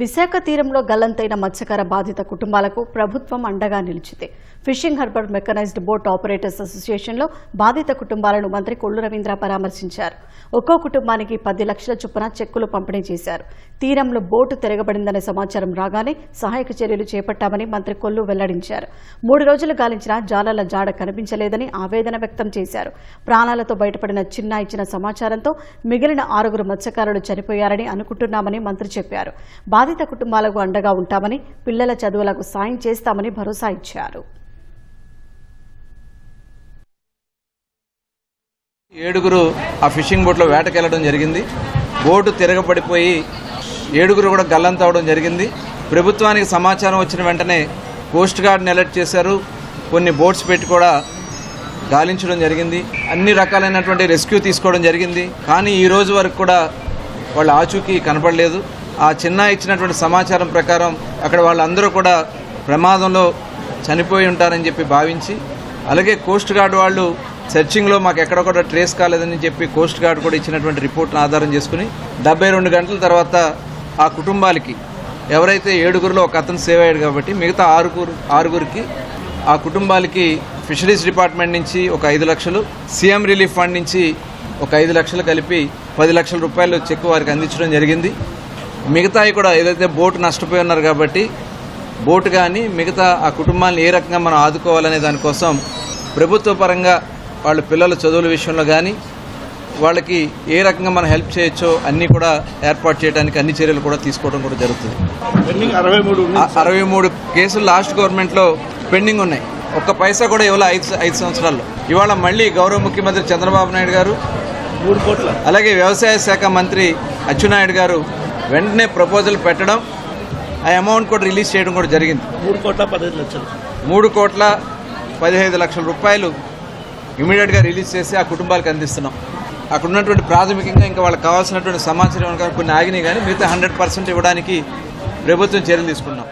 విశాఖ తీరంలో గల్లంతైన మత్స్యకార బాధిత కుటుంబాలకు ప్రభుత్వం అండగా నిలిచింది. Fishing harbour mechanised boat operators అసోసియేషన్లో బాధిత కుటుంబాలను మంత్రి కొల్లు రవీంద్ర పరామర్శించారు. ఒక్కో కుటుంబానికి 10 లక్షల చొప్పున చెక్కులు పంపిణీ చేశారు. తీరంలో బోటు తిరగబడిందనే సమాచారం రాగానే సహాయక చర్యలు చేపట్టామని మంత్రి కొల్లు వెల్లడించారు. 3 రోజులు గాలించిన జాలల జాడ కనిపించలేదని ఆవేదన వ్యక్తం చేశారు. ప్రాణాలతో బయటపడిన చిన్న ఇచ్చిన సమాచారంతో మిగిలిన 6 మత్స్యకారులు చనిపోయారని అనుకుంటున్నామని మంత్రి చెప్పారు. బాధిత కుటుంబాలకు అండగా ఉంటామని, పిల్లల చదువులకు సాయం చేస్తామని భరోసా ఇచ్చారు. 7 ఆ ఫిషింగ్ బోట్లో వేటకెళ్లడం జరిగింది. బోటు తిరగబడిపోయి 7 కూడా గల్లంతవడం జరిగింది. ప్రభుత్వానికి సమాచారం వచ్చిన వెంటనే కోస్ట్ గార్డ్ని అలర్ట్ చేశారు. కొన్ని బోట్స్ పెట్టి కూడా గాలించడం జరిగింది. అన్ని రకాలైనటువంటి రెస్క్యూ తీసుకోవడం జరిగింది. కానీ ఈ రోజు వరకు కూడా వాళ్ళ ఆచూకీ కనపడలేదు. ఆ చిన్న ఇచ్చినటువంటి సమాచారం ప్రకారం అక్కడ వాళ్ళందరూ కూడా ప్రమాదంలో చనిపోయి ఉంటారని చెప్పి భావించి, అలాగే కోస్ట్ గార్డ్ వాళ్ళు సెర్చింగ్లో మాకు ఎక్కడ కూడా ట్రేస్ కాలేదని చెప్పి కోస్ట్ గార్డ్ కూడా ఇచ్చినటువంటి రిపోర్ట్ను ఆధారం చేసుకుని 72 గంటల తర్వాత ఆ కుటుంబాలకి, ఎవరైతే 7 ఒక అతను సేవ్ అయ్యాడు కాబట్టి మిగతా 6 ఆ కుటుంబాలకి ఫిషరీస్ డిపార్ట్మెంట్ నుంచి ఒక 5 లక్షలు, సీఎం రిలీఫ్ ఫండ్ నుంచి ఒక 5 లక్షలు కలిపి 10 లక్షల రూపాయలు చెక్ వారికి అందించడం జరిగింది. మిగతాయి కూడా ఏదైతే బోటు నష్టపోయి ఉన్నారు కాబట్టి బోటు కానీ మిగతా ఆ కుటుంబాలను ఏ రకంగా మనం ఆదుకోవాలనే దానికోసం ప్రభుత్వ పరంగా వాళ్ళ పిల్లల చదువుల విషయంలో కానీ వాళ్ళకి ఏ రకంగా మనం హెల్ప్ చేయొచ్చో అన్నీ కూడా ఏర్పాటు చేయడానికి అన్ని చర్యలు కూడా తీసుకోవడం కూడా జరుగుతుంది. 63 కేసులు లాస్ట్ గవర్నమెంట్లో పెండింగ్ ఉన్నాయి. ఒక్క పైసా కూడా ఇవాళ 5 సంవత్సరాల్లో. ఇవాళ మళ్ళీ గౌరవ ముఖ్యమంత్రి చంద్రబాబు నాయుడు గారు, 3 కోట్ల, అలాగే వ్యవసాయ శాఖ మంత్రి అచ్చెన్నాయుడు గారు వెంటనే ప్రపోజల్ పెట్టడం, ఆ అమౌంట్ కూడా రిలీజ్ చేయడం కూడా జరిగింది. 3 కోట్ల 15 లక్షల రూపాయలు ఇమీడియట్గా రిలీజ్ చేసి ఆ కుటుంబాలకు అందిస్తున్నాం. అక్కడ ఉన్నటువంటి ప్రాథమికంగా ఇంకా వాళ్ళకి కావాల్సినటువంటి సమాచారం కొన్ని ఆగినాయి, కానీ మిగతా 100% ఇవ్వడానికి ప్రభుత్వం చర్యలు తీసుకున్నాం.